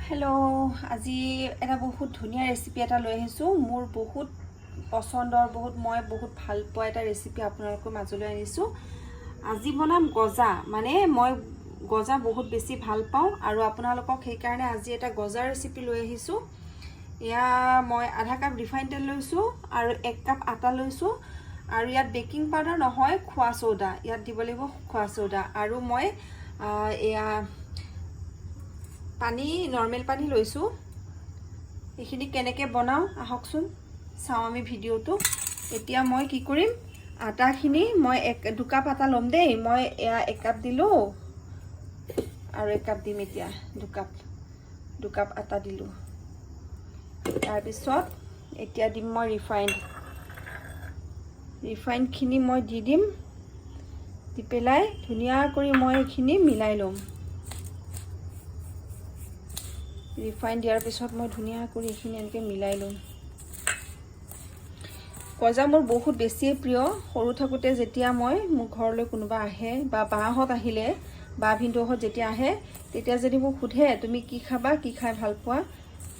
Hello' আজি এটা বহুত ধুনীয়া ৰেচিপি এটা লৈ আহিছোঁ মোৰ বহুত পছন্দৰ মই বহুত ভাল পোৱা এটা ৰেচিপি আপোনালোকৰ মাজলৈ আনিছোঁ আজি বনাম গজা মানে মই গজা বহুত বেছি ভাল পাওঁ আৰু আপোনালোকক সেইকাৰণে আজি এটা গজা ৰেচিপি লৈ আহিছোঁ এয়া মই আধা কাপ ৰিফাইন তেল লৈছোঁ আৰু 1 কাপ আটা লৈছোঁ আৰু ইয়াত বেকিং পাউডাৰ নহয় খোৱা সোডা ইয়াত দিব লাগিব খোৱা সোডা আৰু মই এয়া পানী নৰ্মেল পানী লৈছোঁ এইখিনি কেনেকৈ বনাও আহকচোন চাওঁ আমি ভিডিঅ'টো এতিয়া মই কি কৰিম আটাখিনি মই 2 কাপ আটা ল'ম দেই মই এয়া 1 কাপ দিলোঁ আৰু 1 কাপ দিম এতিয়া 2 কাপ আটা দিলোঁ তাৰপিছত এতিয়া দিম মই ৰিফাইনখিনি মই দি দিম দি পেলাই ধুনীয়া কৰি মই এইখিনি মিলাই ল'ম ৰিফাইন দিয়াৰ পিছত মই ধুনীয়া কৰি এইখিনি এনেকৈ মিলাই লম গজা মোৰ বহুত বেছি প্ৰিয় সৰু থাকোতে যেতিয়া মই মোৰ ঘৰলৈ কোনোবা আহে বা বাহঁত আহিলে বা ভিনদেউহঁত যেতিয়া আহে তেতিয়া যদি মোক সোধে তুমি কি খাবা কি খাই ভাল পোৱা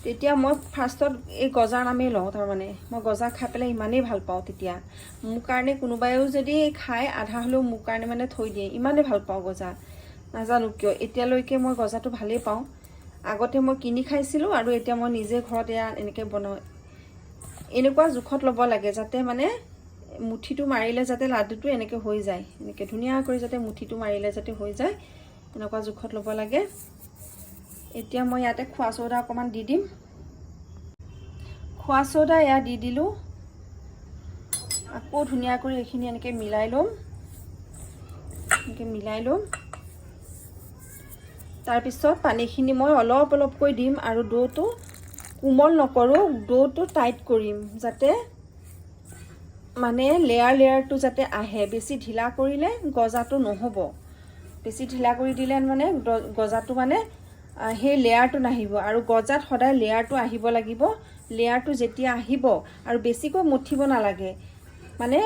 তেতিয়া মই ফাৰ্ষ্টত এই গজাৰ নামেই লওঁ তাৰমানে মই গজা খাই পেলাই ইমানেই ভাল পাওঁ তেতিয়া মোৰ কাৰণে কোনোবাইও যদি খায় আধা হ'লেও মোৰ কাৰণে মানে থৈ দিয়ে ইমানেই ভাল পাওঁ গজা নাজানো কিয় এতিয়ালৈকে মই গজাটো ভালেই পাওঁ আগতে মই কিনি খাইছিলোঁ আৰু এতিয়া মই নিজে ঘৰত এয়া এনেকৈ বনাওঁ এনেকুৱা জোখত ল'ব লাগে যাতে মানে মুঠিটো মাৰিলে যাতে লাডুটো এনেকৈ হৈ যায় এনেকৈ ধুনীয়া কৰি যাতে মুঠিটো মাৰিলে যাতে হৈ যায় এনেকুৱা জোখত ল'ব লাগে এতিয়া মই ইয়াতে খোৱা সোডা অকণমান দি দিম খোৱা সোডা এয়া দি দিলোঁ আকৌ ধুনীয়া কৰি এইখিনি এনেকৈ মিলাই ল'ম তাৰপিছত পানীখিনি মই অলপ অলপকৈ দিম আৰু ডোটো কোমল নকৰোঁ ডোটো টাইট কৰিম যাতে মানে লেয়াৰটো যাতে আহে বেছি ঢিলা কৰিলে গজাটো নহ'ব বেছি ঢিলা কৰি দিলে মানে গজাটো মানে সেই লেয়াৰটো নাহিব আৰু গজাত সদায় লেয়াৰটো আহিব লাগিব লেয়াৰটো যেতিয়া আহিব আৰু বেছিকৈ মঠিব নালাগে মানে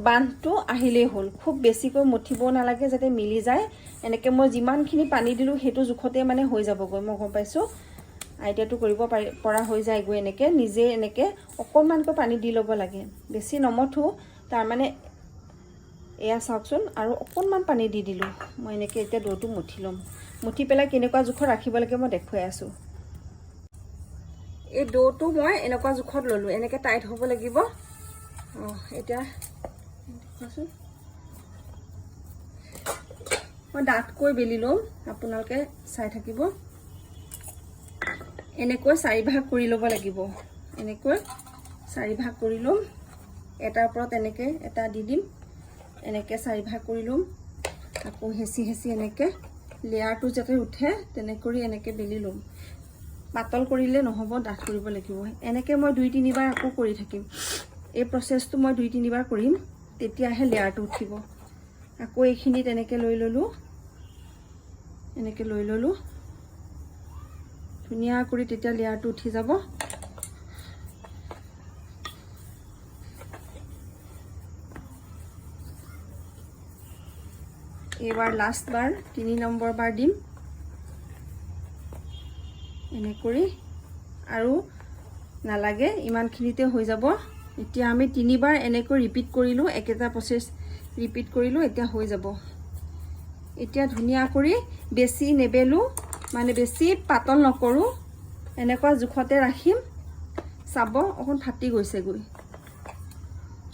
বান্ধটো আহিলেই হ'ল খুব বেছিকৈ মঠিবও নালাগে যাতে মিলি যায় এনেকৈ মই যিমানখিনি পানী দিলোঁ সেইটো জোখতে মানে হৈ যাবগৈ মই গম পাইছোঁ আইডিয়াটো কৰিব পৰা হৈ যায়গৈ এনেকৈ নিজে এনেকৈ অকণমানকৈ পানী দি ল'ব লাগে বেছি নমঠো তাৰমানে এয়া চাওকচোন আৰু অকণমান পানী দি দিলোঁ মই এনেকৈ এতিয়া ডোটো মঠি ল'ম মঠি পেলাই কেনেকুৱা জোখত ৰাখিব লাগে মই দেখুৱাই আছোঁ এই ডোটো মই এনেকুৱা জোখত ল'লোঁ এনেকৈ টাইট হ'ব লাগিব এতিয়া দেখুৱাচোন মই ডাঠকৈ বেলি ল'ম আপোনালোকে চাই থাকিব এনেকৈ 4 ভাগ কৰি ল'ব লাগিব এনেকৈ 4 ভাগ কৰি ল'ম এটাৰ ওপৰত এনেকৈ এটা দি দিম এনেকৈ 4 ভাগ কৰি ল'ম আকৌ হেঁচি এনেকৈ লেয়াৰটো যাতে উঠে তেনেকৈ এনেকৈ বেলি ল'ম পাতল কৰিলে নহ'ব ডাঠ কৰিব লাগিব এনেকৈ মই 2-3 বাৰ আকৌ কৰি থাকিম এই প্ৰচেছটো মই 2-3 বাৰ কৰিম তেতিয়াহে লেয়াৰটো উঠিব আকৌ এইখিনিত এনেকৈ লৈ ল'লোঁ ধুনীয়া কৰি তেতিয়া লেয়াৰটো উঠি যাব এইবাৰ লাষ্ট বাৰ 3 নম্বৰ বাৰ দিম এনেকৈ আৰু নালাগে ইমানখিনিতে হৈ যাব এতিয়া আমি 3 বাৰ এনেকৈ ৰিপিট কৰিলোঁ একেটা প্ৰচেছ ৰিপিট কৰিলোঁ এতিয়া হৈ যাব এতিয়া ধুনীয়া কৰি বেছি নেবেলো মানে বেছি পাতল নকৰোঁ এনেকুৱা জোখতে ৰাখিম চাব অকণ ফাটি গৈছেগৈ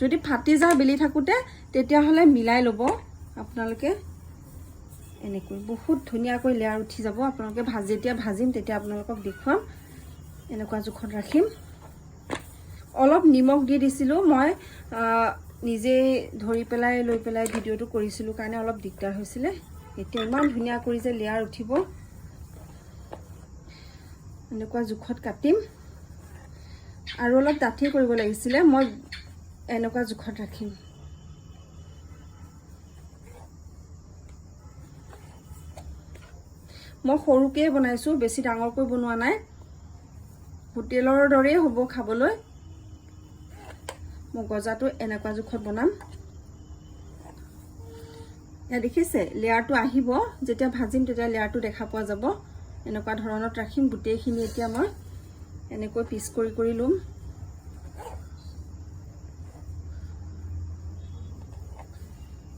যদি ফাটি যায় বেলি থাকোঁতে তেতিয়াহ'লে মিলাই ল'ব আপোনালোকে এনেকৈ বহুত ধুনীয়াকৈ লেয়াৰ উঠি যাব আপোনালোকে যেতিয়া ভাজিম তেতিয়া আপোনালোকক দেখুৱাম এনেকুৱা জোখত ৰাখিম অলপ নিমখ দি দিছিলোঁ মই নিজে ধৰি পেলাই লৈ পেলাই ভিডিঅ'টো কৰিছিলোঁ কাৰণে অলপ দিগদাৰ হৈছিলে এতিয়া ইমান ধুনীয়া কৰি যে লেয়াৰ উঠিব এনেকুৱা জোখত কাটিম আৰু অলপ ডাঠি কৰিব লাগিছিলে মই এনেকুৱা জোখত ৰাখিম মই সৰুকৈ বনাইছোঁ বেছি ডাঙৰকৈ বনোৱা নাই হোটেলৰ দৰেই হ'ব খাবলৈ মই গজাটো এনেকুৱা জোখত বনাম এয়া দেখিছে লেয়াৰটো আহিব যেতিয়া ভাজিম তেতিয়া লেয়াৰটো দেখা পোৱা যাব এনেকুৱা ধৰণত ৰাখিম। গোটেইখিনি এতিয়া মই এনেকৈ পিচ কৰি ল'ম।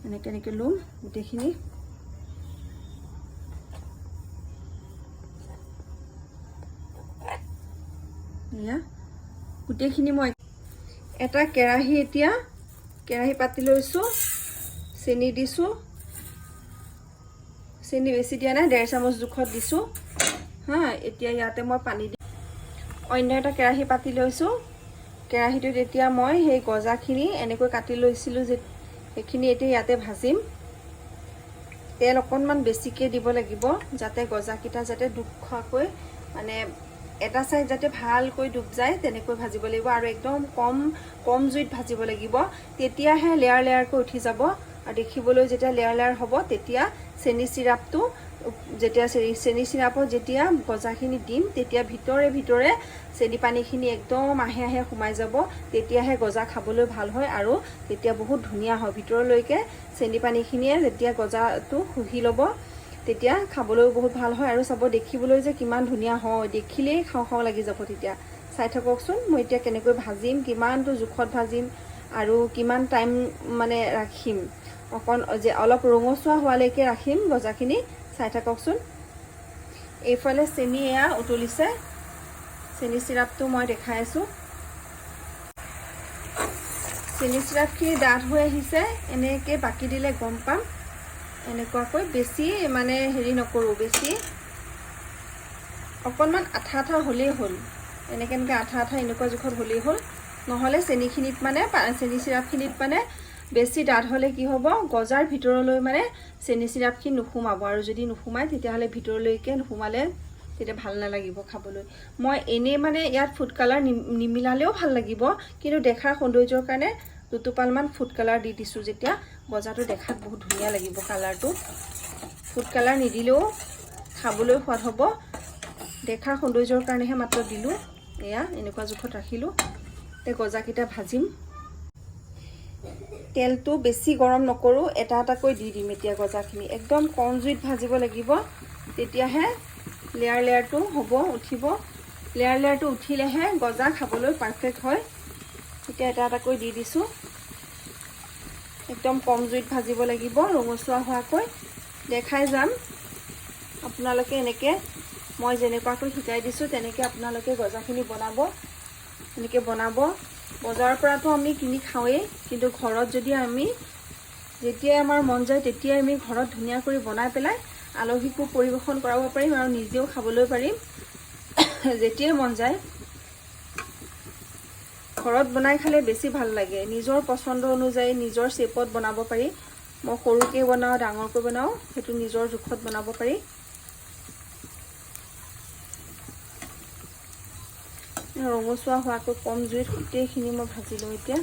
এনেকৈ ল'ম গোটেইখিনি। এয়া গোটেইখিনি মই এটা কেৰাহী, এতিয়া কেৰাহী পাতি লৈছোঁ, চেনি দিছোঁ। চেনি বেছি দিয়া নাই, 1.5 চামুচ জোখত দিছোঁ হা। এতিয়া ইয়াতে মই পানী দিম। অন্য এটা কেৰাহী পাতি লৈছোঁ। কেৰাহীটোত এতিয়া মই সেই গজাখিনি এনেকৈ কাটি লৈছিলোঁ যে সেইখিনি এতিয়া ইয়াতে ভাজিম। তেল অকণমান বেছিকৈ দিব লাগিব, যাতে গজাকেইটা যাতে ডুব খোৱাকৈ, মানে এটা চাইড যাতে ভালকৈ ডুব যায় তেনেকৈ ভাজিব লাগিব। আৰু একদম কম জুইত ভাজিব লাগিব, তেতিয়াহে লেয়াৰ লেয়াৰকৈ উঠি যাব। আৰু দেখিবলৈ যেতিয়া লেয়াৰ লেয়াৰ হ'ব, তেতিয়া চেনি চিৰাপটো, যেতিয়া চেনি চিৰাপত যেতিয়া গজাখিনি দিম, তেতিয়া ভিতৰে চেনি পানীখিনি একদম আহে সোমাই যাব। তেতিয়াহে গজা খাবলৈ ভাল হয় আৰু তেতিয়া বহুত ধুনীয়া হয়। ভিতৰলৈকে চেনি পানীখিনিয়ে যেতিয়া গজাটো শুহি ল'ব, তেতিয়া খাবলৈও বহুত ভাল হয়। আৰু চাব, দেখিবলৈ যে কিমান ধুনীয়া হয়, দেখিলেই খাওঁ লাগি যাব। তেতিয়া চাই থাককচোন, মই এতিয়া কেনেকৈ ভাজিম, কিমানটো জোখত ভাজিম আৰু কিমান টাইম মানে ৰাখিম। অলপ ৰঙচুৱা হোৱালৈকে ৰাখিম গজাখিনি। চাই থাককচোন। এইফালে চেনি এয়া উতলিছে, চেনি চিৰাপটো মই দেখাই আছোঁ। চেনি চিৰাপখিনি ডাঠ হৈ আহিছে, এনেকৈ বাকি দিলে গম পাম। এনেকুৱাকৈ বেছি মানে হেৰি নকৰোঁ, বেছি অকণমান আঠা হ'লেই হ'ল। এনেকৈ আঠা এনেকুৱা জোখত হ'লেই হ'ল। নহ'লে চেনি চিৰাপখিনিত মানে বেছি ডাঠ হ'লে কি হ'ব, গজাৰ ভিতৰলৈ মানে চেনি চিৰাপখিনি নোসোমাব। আৰু যদি নোসোমায়, তেতিয়াহ'লে ভিতৰলৈকে নোসোমালে তেতিয়া ভাল নালাগিব খাবলৈ। মই এনেই মানে ইয়াত ফুড কালাৰ নিমিলালেও ভাল লাগিব, কিন্তু দেখাৰ সৌন্দৰ্যৰ কাৰণে দুটোপালমান ফুড কালাৰ দি দিছোঁ। যেতিয়া গজাটো দেখাত বহুত ধুনীয়া লাগিব কালাৰটো। ফুড কালাৰ নিদিলেও খাবলৈ সোৱাদ হ'ব, দেখাৰ সৌন্দৰ্যৰ কাৰণেহে মাত্ৰ দিলোঁ। এয়া এনেকুৱা জোখত ৰাখিলোঁ। এতিয়া গজাকেইটা ভাজিম। তেলটো বেছি গৰম নকৰোঁ, এটাকৈ দি দিম। এতিয়া গজাখিনি একদম কম জুইত ভাজিব লাগিব, তেতিয়াহে লেয়াৰ লেয়াৰটো হ'ব, উঠিব। লেয়াৰ লেয়াৰটো উঠিলেহে গজা খাবলৈ পাৰফেক্ট হয়। এতিয়া এটাকৈ দি দিছোঁ। একদম কম জুইত ভাজিব লাগিব, ৰঙচুৱা হোৱাকৈ। দেখাই যাম আপোনালোকে এনেকৈ, মই যেনেকুৱাকৈ শিকাই দিছোঁ তেনেকৈ আপোনালোকে গজাখিনি বনাব। এনেকৈ বনাব। বজাৰৰ পৰাতো আমি কিনি খাওঁৱেই, কিন্তু ঘৰত যদি আমি যেতিয়াই আমাৰ মন যায় তেতিয়াই আমি ঘৰত ধুনীয়াকৈ বনাই পেলাই আলহীকো পৰিৱেশন কৰাব পাৰিম আৰু নিজেও খাবলৈ পাৰিম। যেতিয়াই মন যায় ঘৰত বনাই খালে বেছি ভাল লাগে। নিজৰ পচন্দ অনুযায়ী নিজৰ শ্বেপত বনাব পাৰি। মই সৰুকৈ বনাওঁ, ডাঙৰকৈ বনাওঁ, সেইটো নিজৰ জোখত বনাব পাৰি। ৰঙচুৱা হোৱাকৈ কম জুইত গোটেইখিনি মই ভাজি লওঁ। এতিয়া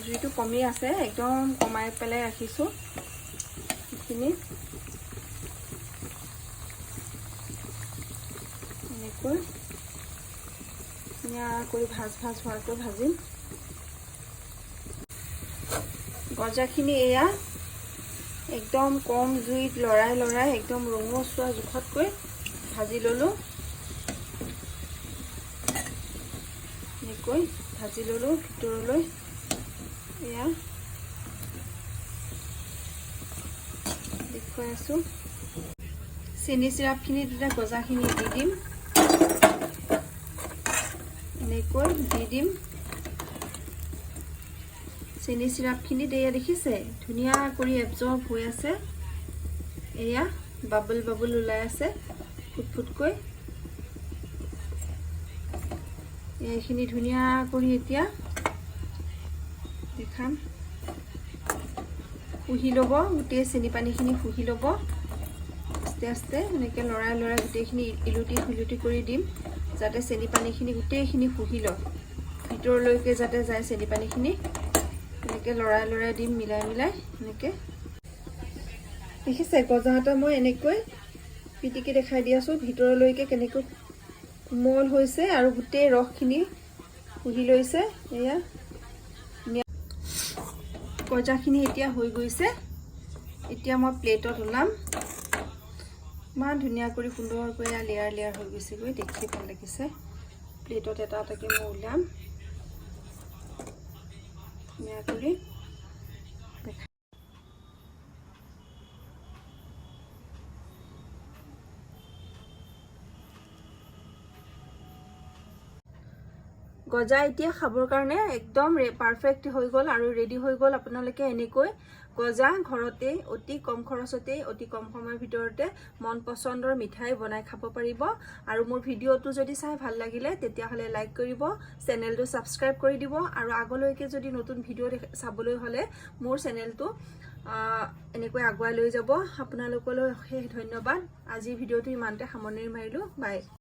জুইটো কমি আছে, একদম কমাই পেলাই ৰাখিছোঁ। এইখিনি এনেকৈ ধুনীয়াকৈ ভাজ হোৱাকৈ ভাজিম। গজাখিনি এয়া একদম কম জুইত লৰাই একদম ৰঙচুৱা জোখতকৈ ভাজি ল'লোঁ। এনেকৈ ভাজি ল'লোঁ ভিতৰলৈ। এয়া দেখুৱাই আছোঁ। চেনি চিৰাপখিনি তেতিয়া গজাখিনি দি দিম। এনেকৈ দি দিম। চেনি চিৰাপখিনিত এয়া দেখিছে ধুনীয়া কৰি এবজৰ্ব হৈ আছে। এয়া বাবল ওলাই আছে ফুটকৈ। এইখিনি ধুনীয়া কৰি এতিয়া দেখাম। শুহি ল'ব, গোটেই চেনি পানীখিনি শুহি ল'ব। আস্তে আস্তে এনেকৈ লৰাই গোটেইখিনি ইলুটি কৰি দিম, যাতে চেনি পানীখিনি গোটেইখিনি শুহি লয়, ভিতৰলৈকে যাতে যায় চেনি পানীখিনি। এনেকৈ লৰাই দিম, মিলাই এনেকৈ। দেখিছে গজা এটা মই এনেকৈ পিটিকি দেখাই দি আছোঁ, ভিতৰলৈকে কেনেকৈ কোমল হৈছে আৰু গোটেই ৰসখিনি শুহি লৈছে। এয়া গজাখিনি এতিয়া হৈ গৈছে এতিয়া মই প্লেটত ওলাম ইমান ধুনীয়া কৰি সুন্দৰকৈ লেয়াৰ লেয়াৰ হৈ গৈছেগৈ দেখি ভাল লাগিছে প্লেটত এটা এটাকৈ মই ওলাম ধুনীয়া কৰি গজা এতিয়া খাবৰ কাৰণে একদম পাৰফেক্ট হৈ গ'ল আৰু ৰেডি হৈ গ'ল আপোনালোকে এনেকৈ গজা ঘৰতে অতি কম খৰচতে অতি কম সময়ৰ ভিতৰতে মন পছন্দৰ মিঠাই বনাই খাব পাৰিব আৰু মোৰ ভিডিঅ'টো যদি চাই ভাল লাগিলে তেতিয়াহ'লে লাইক কৰিব চেনেলটো ছাবস্ক্ৰাইব কৰি দিব আৰু আগলৈকে যদি নতুন ভিডিঅ' চাবলৈ হ'লে মোৰ চেনেলটো এনেকৈ আগুৱাই লৈ যাব আপোনালোকলৈ অশেষ ধন্যবাদ আজিৰ ভিডিঅ'টো ইমানতে সামৰণি মাৰিলোঁ বাই